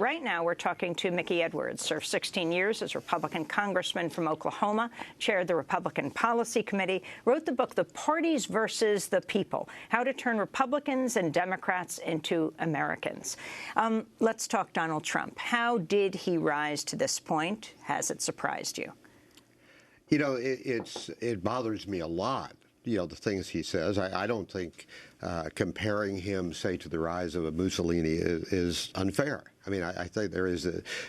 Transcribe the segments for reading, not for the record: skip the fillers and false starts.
Right now, we're talking to Mickey Edwards, served 16 years as Republican congressman from Oklahoma, chaired the Republican Policy Committee, wrote the book The Parties versus the People, How to Turn Republicans and Democrats into Americans. Let's talk Donald Trump. How did he rise to this point? Has it surprised you? You know, it bothers me a lot, you know, the things he says. I don't think comparing him, say, to the rise of a Mussolini is unfair. I mean, I think there is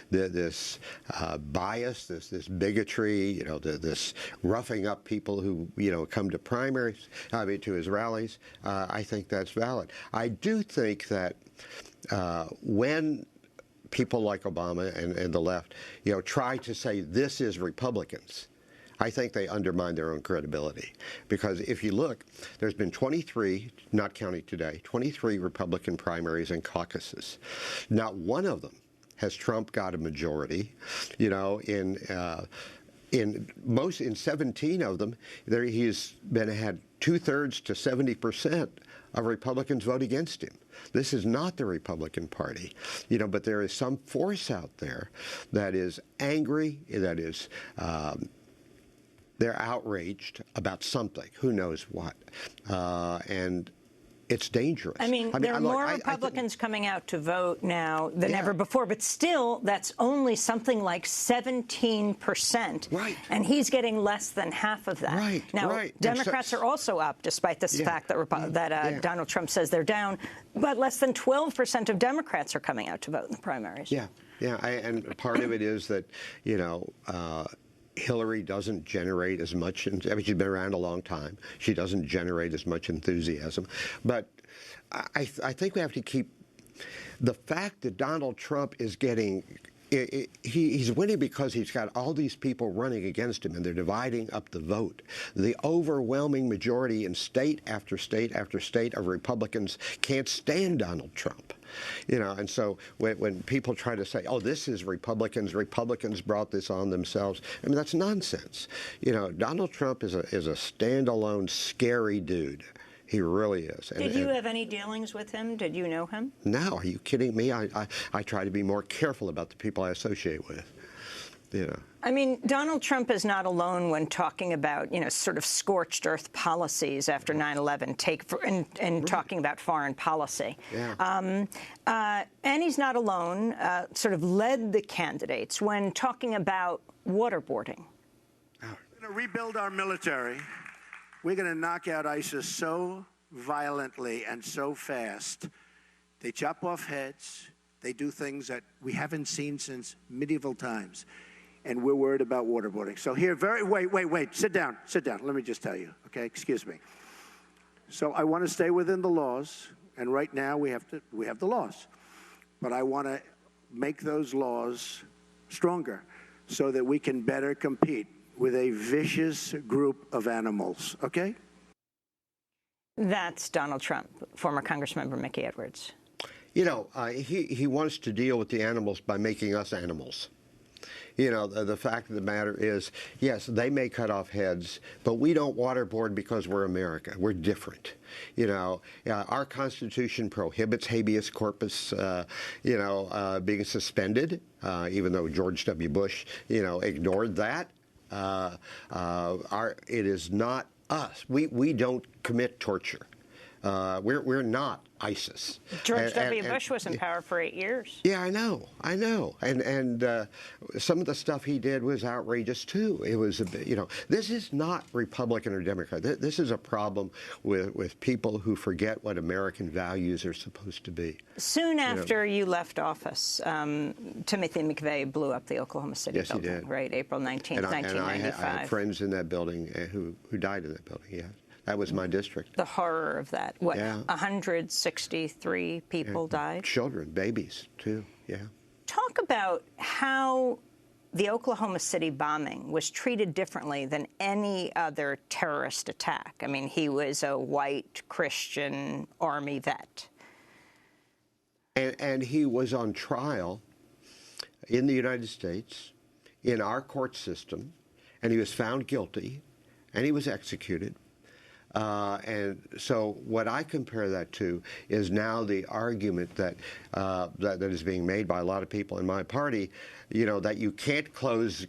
this bias, this bigotry, you know, this roughing up people who, you know, come to primaries, I mean, to his rallies. I think that's valid. I do think that when people like Obama and the left, you know, try to say this is Republicans, I think they undermine their own credibility. Because if you look, there's been 23, not counting today, 23 Republican primaries and caucuses. Not one of them has Trump got a majority. You know, in 17 of them, he's had 2/3 to 70% of Republicans vote against him. This is not the Republican Party, you know, but there is some force out there that is angry, that is they're outraged about something, who knows what, and it's dangerous. I mean there are more Republicans coming out to vote now than ever before, but still, that's only something like 17%. Right. And he's getting less than half of that. Right. Now, right. Democrats are also up, despite this fact that Donald Trump says they're down, but less than 12% of Democrats are coming out to vote in the primaries. Yeah, and part of it is that, you know, Hillary doesn't generate as much, I mean, she's been around a long time. She doesn't generate as much enthusiasm. But I think we have to keep the fact that Donald Trump is getting, he's winning because he's got all these people running against him, and they're dividing up the vote. The overwhelming majority in state after state after state of Republicans can't stand Donald Trump. You know, and so when people try to say, oh, this is Republicans brought this on themselves, I mean, that's nonsense. You know, Donald Trump is a standalone, scary dude. He really is. Did you have any dealings with him? Did you know him? No, are you kidding me? I try to be more careful about the people I associate with. You know. I mean, Donald Trump is not alone when talking about, you know, sort of scorched earth policies after 9/11, and talking about foreign policy. Yeah. And he's not alone, sort of led the candidates when talking about waterboarding. We're going to rebuild our military. We're going to knock out ISIS so violently and so fast. They chop off heads. They do things that we haven't seen since medieval times. And we're worried about waterboarding. So here, wait, sit down. Let me just tell you, okay? Excuse me. So I want to stay within the laws, and right now we have the laws. But I want to make those laws stronger so that we can better compete with a vicious group of animals, okay? That's Donald Trump, former Congressmember Mickey Edwards. You know, he wants to deal with the animals by making us animals. You know, the fact of the matter is, yes, they may cut off heads, but we don't waterboard because we're America. We're different. You know, our Constitution prohibits habeas corpus, being suspended, even though George W. Bush, you know, ignored that. It is not us. We don't commit torture. We're not ISIS. George W. Bush was in power for 8 years. Yeah, I know. And some of the stuff he did was outrageous, too. It was, you know, this is not Republican or Democrat. This is a problem with people who forget what American values are supposed to be. Soon after you left office, Timothy McVeigh blew up the Oklahoma City building. Yes, he did. Right, April 19th, 1995. I had friends in that building who died in that building, yeah. That was my district. The horror of that. What, 163 people died? Children, babies, too, yeah. Talk about how the Oklahoma City bombing was treated differently than any other terrorist attack. I mean, he was a white Christian Army vet. And he was on trial in the United States, in our court system, and he was found guilty, and he was executed. And so what I compare that to is now the argument that, that is being made by a lot of people in my party, you know, that you can't close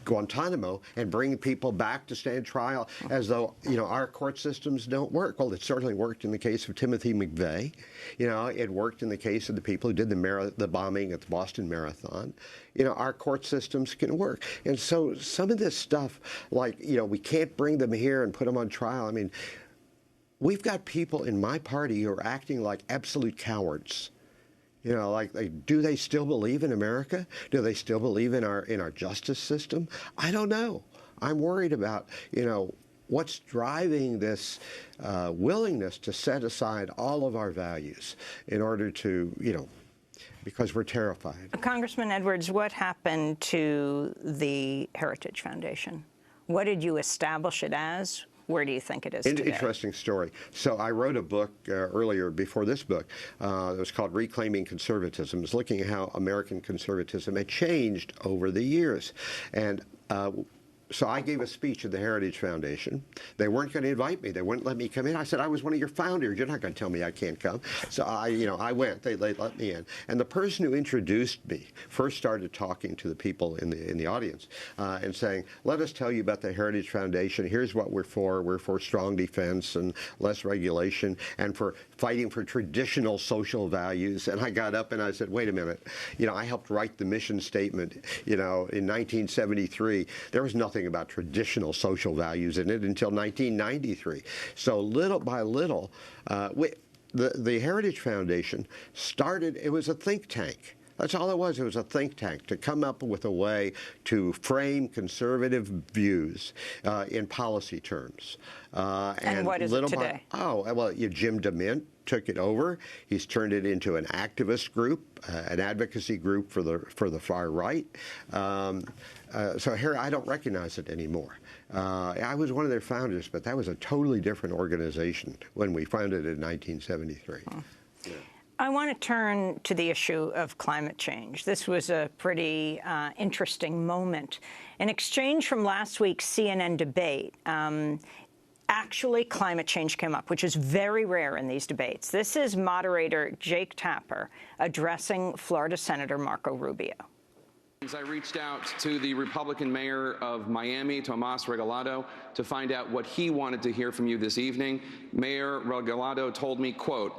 Guantanamo and bring people back to stand trial as though, you know, our court systems don't work. Well, it certainly worked in the case of Timothy McVeigh. You know, it worked in the case of the people who did the bombing at the Boston Marathon. You know, our court systems can work. And so some of this stuff, like, you know, we can't bring them here and put them on trial. I mean, we've got people in my party who are acting like absolute cowards. You know, like, do they still believe in America? Do they still believe in our justice system? I don't know. I'm worried about, you know, what's driving this willingness to set aside all of our values in order to, you know, because we're terrified. Congressman Edwards, what happened to the Heritage Foundation? What did you establish it as? Where do you think it is today? Interesting story. So I wrote a book earlier before this book. It was called Reclaiming Conservatism. It's looking at how American conservatism had changed over the years. And so I gave a speech at the Heritage Foundation. They weren't going to invite me. They wouldn't let me come in. I said, I was one of your founders. You're not going to tell me I can't come. So I went. They let me in. And the person who introduced me first started talking to the people in the audience and saying, let us tell you about the Heritage Foundation. Here's what we're for. We're for strong defense and less regulation and for fighting for traditional social values. And I got up and I said, wait a minute. You know, I helped write the mission statement, you know, in 1973. There was nothing about traditional social values in it until 1993. So little by little, the Heritage Foundation started, it was a think tank. That's all it was. It was a think tank to come up with a way to frame conservative views in policy terms. And what is it today? Well, Jim DeMint took it over. He's turned it into an activist group, an advocacy group for the far right. So here, I don't recognize it anymore. I was one of their founders, but that was a totally different organization when we founded it in 1973. Yeah. I want to turn to the issue of climate change. This was a pretty interesting moment. In exchange from last week's CNN debate, actually climate change came up, which is very rare in these debates. This is moderator Jake Tapper addressing Florida Senator Marco Rubio. I reached out to the Republican mayor of Miami, Tomas Regalado, to find out what he wanted to hear from you this evening. Mayor Regalado told me, quote,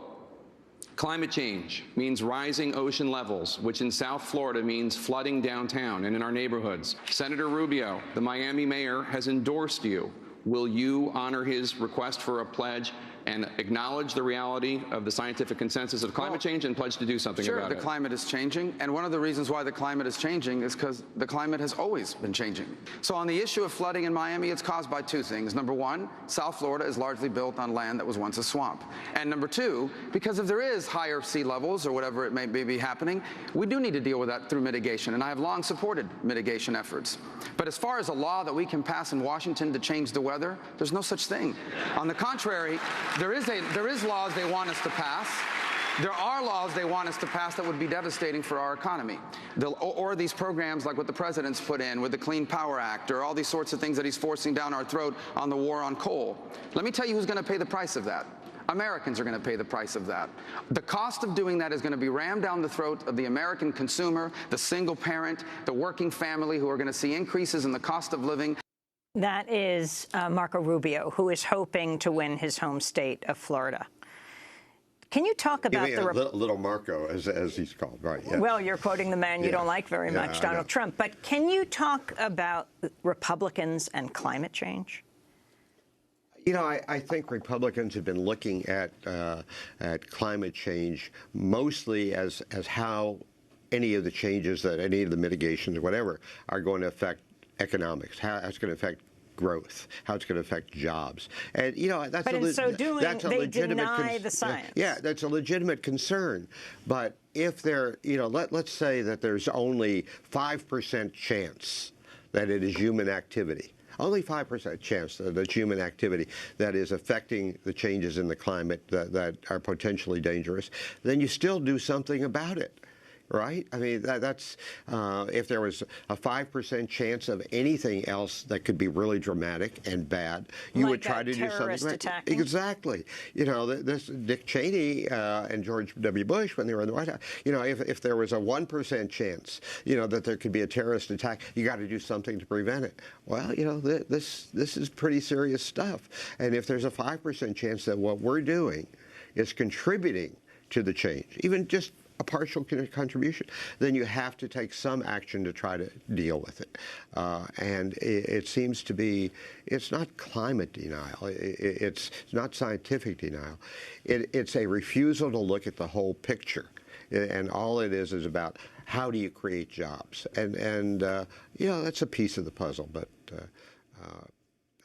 climate change means rising ocean levels, which in South Florida means flooding downtown and in our neighborhoods. Senator Rubio, the Miami mayor, has endorsed you. Will you honor his request for a pledge and acknowledge the reality of the scientific consensus of climate change and pledge to do something about it? Sure, the climate is changing, and one of the reasons why the climate is changing is because the climate has always been changing. So on the issue of flooding in Miami, it's caused by two things. Number one, South Florida is largely built on land that was once a swamp. And number two, because if there is higher sea levels or whatever it may be happening, we do need to deal with that through mitigation, and I have long supported mitigation efforts. But as far as a law that we can pass in Washington to change the weather, there's no such thing. On the contrary, there is laws they want us to pass. There are laws they want us to pass that would be devastating for our economy. Or these programs like what the president's put in with the Clean Power Act or all these sorts of things that he's forcing down our throat on the war on coal. Let me tell you who's going to pay the price of that. Americans are going to pay the price of that. The cost of doing that is going to be rammed down the throat of the American consumer, the single parent, the working family who are going to see increases in the cost of living. That is Marco Rubio, who is hoping to win his home state of Florida. Can you talk about little Marco, as he's called, right? Yeah. Well, you're quoting the man you don't like very much, Donald Trump. But can you talk about Republicans and climate change? You know, I think Republicans have been looking at climate change mostly as how any of the changes, that any of the mitigations or whatever, are going to affect economics, how it's going to affect growth, how it's going to affect jobs. And, you know, that's in so doing, they deny the science. Yeah, that's a legitimate concern. But if there, you know, let's say that there's only 5% chance that it is human activity. Only 5% chance that it's human activity that is affecting the changes in the climate that are potentially dangerous, then you still do something about it. right? I mean, that's if there was a 5% chance of anything else that could be really dramatic and bad, you would try to do something. Attacking. Exactly. You know, this Dick Cheney and George W. Bush, when they were in the White House, you know, if there was a 1% chance, you know, that there could be a terrorist attack, you got to do something to prevent it. Well, you know, this is pretty serious stuff. And if there's a 5% chance that what we're doing is contributing to the change, even just a partial contribution, then you have to take some action to try to deal with it. And it seems to be, it's not climate denial, it's not scientific denial. It's a refusal to look at the whole picture. And all it is about how do you create jobs. And you know, that's a piece of the puzzle, but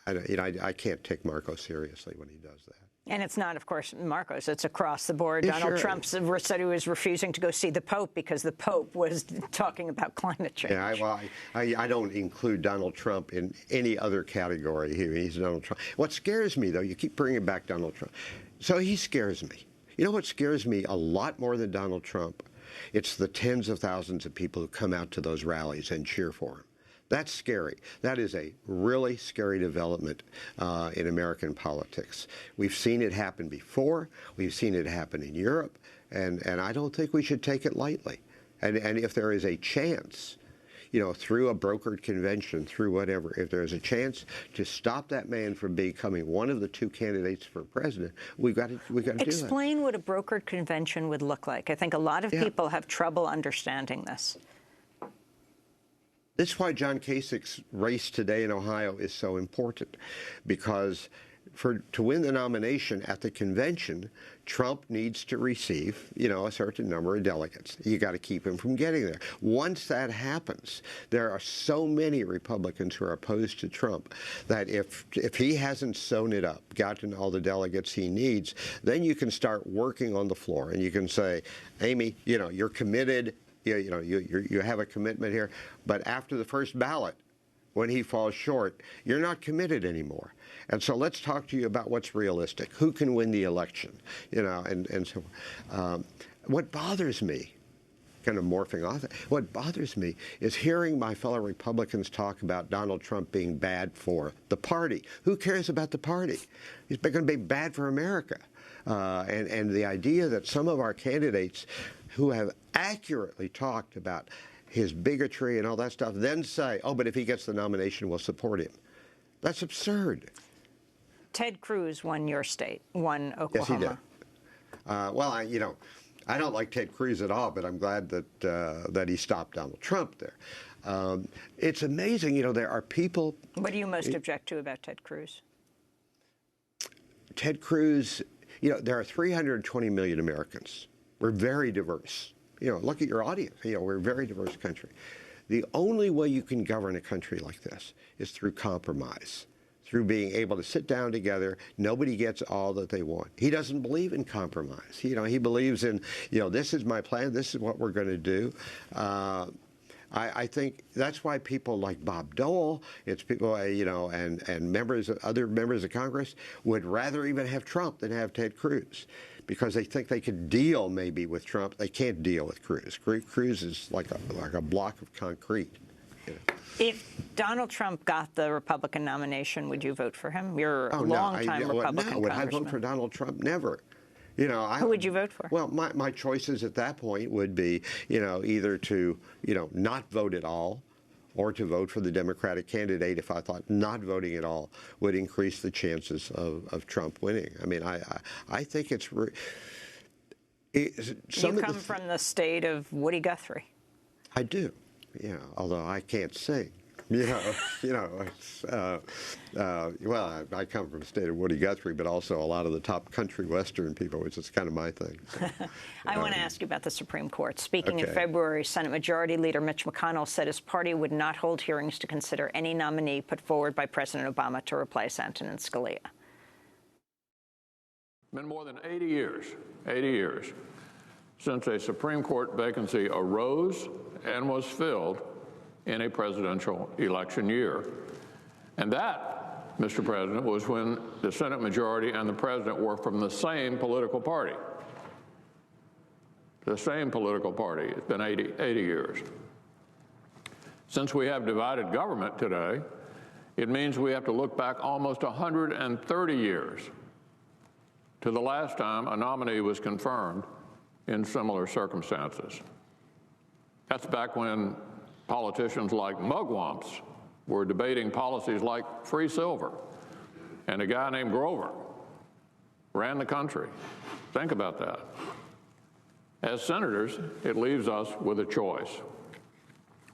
I can't take Marco seriously when he does that. And it's not, of course, Marcos. It's across the board. Donald Trump said he was refusing to go see the Pope because the Pope was talking about climate change. Yeah, I don't include Donald Trump in any other category here. He's Donald Trump. What scares me, though, you keep bringing back Donald Trump. So he scares me. You know what scares me a lot more than Donald Trump? It's the tens of thousands of people who come out to those rallies and cheer for him. That's scary. That is a really scary development in American politics. We've seen it happen before. We've seen it happen in Europe. And I don't think we should take it lightly. And if there is a chance, you know, through a brokered convention, through whatever, if there's a chance to stop that man from becoming one of the two candidates for president, we've got to do that. Explain what a brokered convention would look like. I think a lot of people have trouble understanding this. This is why John Kasich's race today in Ohio is so important, because to win the nomination at the convention, Trump needs to receive, you know, a certain number of delegates. You got to keep him from getting there. Once that happens, there are so many Republicans who are opposed to Trump that if he hasn't sewn it up, gotten all the delegates he needs, then you can start working on the floor and you can say, Amy, you know, you're committed. You know, you have a commitment here, but after the first ballot, when he falls short, you're not committed anymore. And so let's talk to you about what's realistic. Who can win the election? You know, and so what bothers me, kind of morphing off it, what bothers me is hearing my fellow Republicans talk about Donald Trump being bad for the party. Who cares about the party? He's going to be bad for America. And the idea that some of our candidates who have accurately talked about his bigotry and all that stuff then say, oh, but if he gets the nomination, we'll support him. That's absurd. Ted Cruz won your state, won Oklahoma. Yes, he did. Well, you know, I don't like Ted Cruz at all, but I'm glad that he stopped Donald Trump there. It's amazing, you know, there are people... What do you most object to about Ted Cruz? Ted Cruz, you know, there are 320 million Americans. We're very diverse. You know, look at your audience. You know, we're a very diverse country. The only way you can govern a country like this is through compromise, through being able to sit down together. Nobody gets all that they want. He doesn't believe in compromise. You know, he believes in, you know, this is my plan. This is what we're going to do. I think that's why people like Bob Dole, it's people, you know, and other members of Congress would rather even have Trump than have Ted Cruz, because they think they could deal maybe with Trump. They can't deal with Cruz. Cruz is like a block of concrete. You know. If Donald Trump got the Republican nomination, would you vote for him? You're a long-time Republican congressman. Would I vote for Donald Trump? Never. You know, who would you vote for? Well, my choices at that point would be, you know, either to, you know, not vote at all, or to vote for the Democratic candidate if I thought not voting at all would increase the chances of Trump winning. I mean, I think it's... You come from the state of Woody Guthrie. I do, you know, although I can't sing. It's, well, I come from the state of Woody Guthrie, but also a lot of the top country western people, which is kind of my thing. So, I want to ask you about the Supreme Court. Speaking in February, Senate Majority Leader Mitch McConnell said his party would not hold hearings to consider any nominee put forward by President Obama to replace Antonin Scalia. Been more than 80 years since a Supreme Court vacancy arose and was filled in a presidential election year. And that, Mr. President, was when the Senate majority and the president were from the same political party. the same political party. It's been 80 years. Since we have divided government today, it means we have to look back almost 130 years to the last time a nominee was confirmed in similar circumstances. That's back when politicians like mugwumps were debating policies like free silver, and a guy named Grover ran the country. Think about that. As senators, it leaves us with a choice.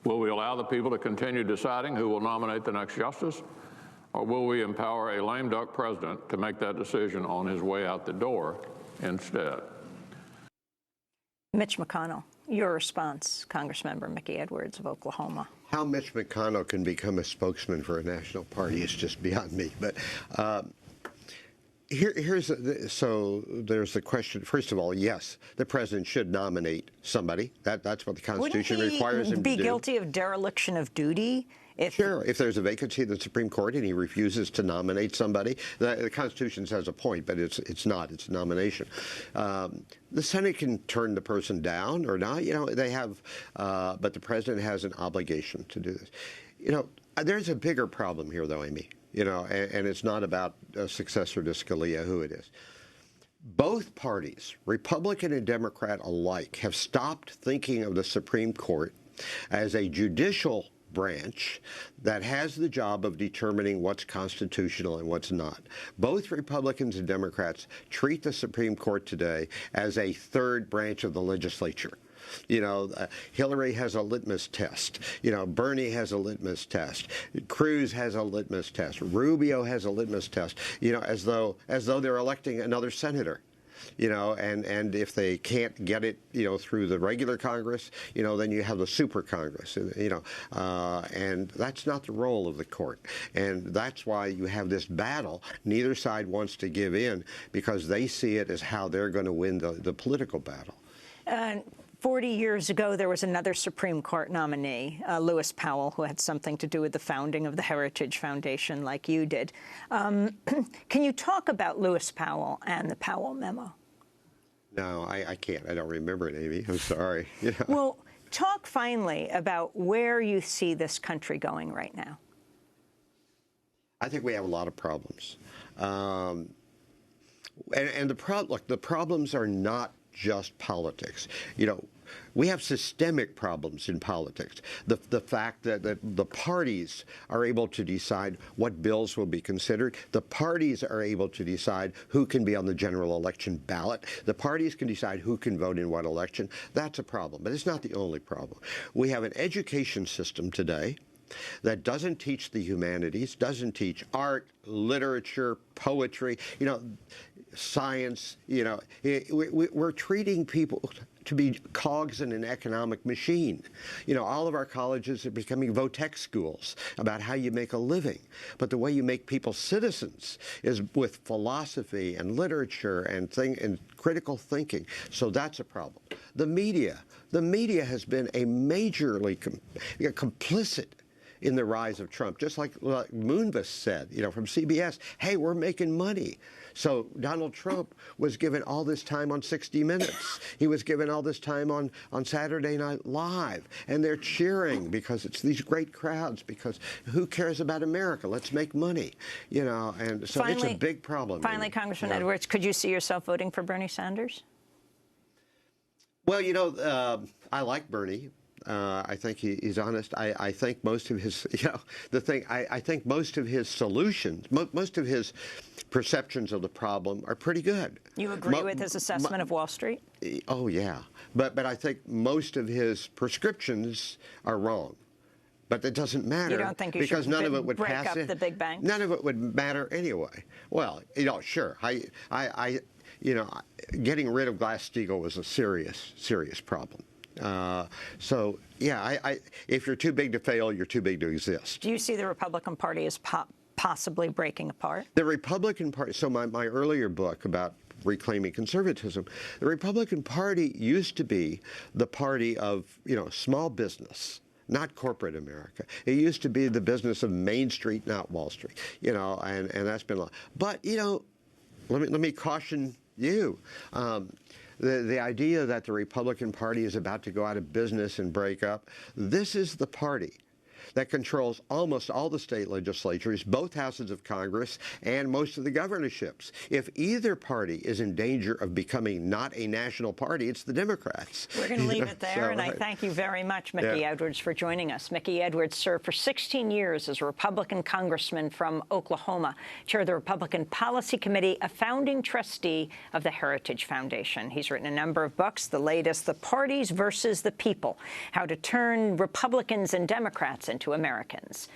Will we allow the people to continue deciding who will nominate the next justice, or will we empower a lame duck president to make that decision on his way out the door instead? Mitch McConnell, your response, Congressmember Mickey Edwards of Oklahoma. How Mitch McConnell can become a spokesman for a national party is just beyond me. But so there's the question. First of all, yes, the president should nominate somebody. That's what the Constitution requires him to do. Wouldn't he be guilty of dereliction of duty? Sure. If there's a vacancy in the Supreme Court and he refuses to nominate somebody, the Constitution says a point, but it's not. It's a nomination. The Senate can turn the person down or not. You know, they have, but the president has an obligation to do this. You know, there's a bigger problem here, though, Amy. You know, and it's not about a successor to Scalia, who it is. Both parties, Republican and Democrat alike, have stopped thinking of the Supreme Court as a judicial branch that has the job of determining what's constitutional and what's not. Both Republicans and Democrats treat the Supreme Court today as a third branch of the legislature. You know, Hillary has a litmus test. You know, Bernie has a litmus test. Cruz has a litmus test. Rubio has a litmus test. You know, as though they're electing another senator. You know, and if they can't get it, you know, through the regular Congress, you know, then you have the super Congress, you know, and that's not the role of the court. And that's why you have this battle. Neither side wants to give in because they see it as how they're going to win the political battle. 40 years ago, there was another Supreme Court nominee, Lewis Powell, who had something to do with the founding of the Heritage Foundation like you did. Can you talk about Lewis Powell and the Powell memo? No, I can't. I don't remember it, Amy. I'm sorry. Yeah. Well, talk finally about where you see this country going right now. I think we have a lot of problems. And the problems are not just politics. You know, we have systemic problems in politics. The fact that the parties are able to decide what bills will be considered. The parties are able to decide who can be on the general election ballot. The parties can decide who can vote in what election. That's a problem, but it's not the only problem. We have an education system today that doesn't teach the humanities, doesn't teach art, literature, poetry, you know, science. You know, we're treating people to be cogs in an economic machine. You know, all of our colleges are becoming vo-tech schools about how you make a living. But the way you make people citizens is with philosophy and literature and critical thinking. So that's a problem. The media has been a majorly complicit in the rise of Trump, just like Moonves said, you know, from CBS, hey, we're making money. So Donald Trump was given all this time on 60 Minutes. He was given all this time on Saturday Night Live. And they're cheering because it's these great crowds, because who cares about America? Let's make money. You know, and so it's a big problem. Finally, Congressman Edwards, could you see yourself voting for Bernie Sanders? Well, you know, I like Bernie. I think he's honest. I think most of his, you know, I think most of his solutions, most of his perceptions of the problem are pretty good. You agree with his assessment of Wall Street? Oh, yeah. But I think most of his prescriptions are wrong. But it doesn't matter. You don't think you because should none of it would break pass up the big banks? None of it would matter anyway. Well, you know, sure. You know, getting rid of Glass-Steagall was a serious problem. So, yeah, if you're too big to fail, you're too big to exist. Do you see the Republican Party as possibly breaking apart? The Republican Party, so my earlier book about reclaiming conservatism, the Republican Party used to be the party of, you know, small business, not corporate America. It used to be the business of Main Street, not Wall Street, you know, and that's been long. But, you know, let me caution you. The idea that the Republican Party is about to go out of business and break up, this is the party that controls almost all the state legislatures, both houses of Congress, and most of the governorships. If either party is in danger of becoming not a national party, it's the Democrats. We're going to leave it there, and I thank you very much, Mickey Edwards, for joining us. Mickey Edwards served for 16 years as a Republican congressman from Oklahoma, chaired the Republican Policy Committee, a founding trustee of the Heritage Foundation. He's written a number of books, the latest, The Parties versus the People, How to Turn Republicans and Democrats into Americans.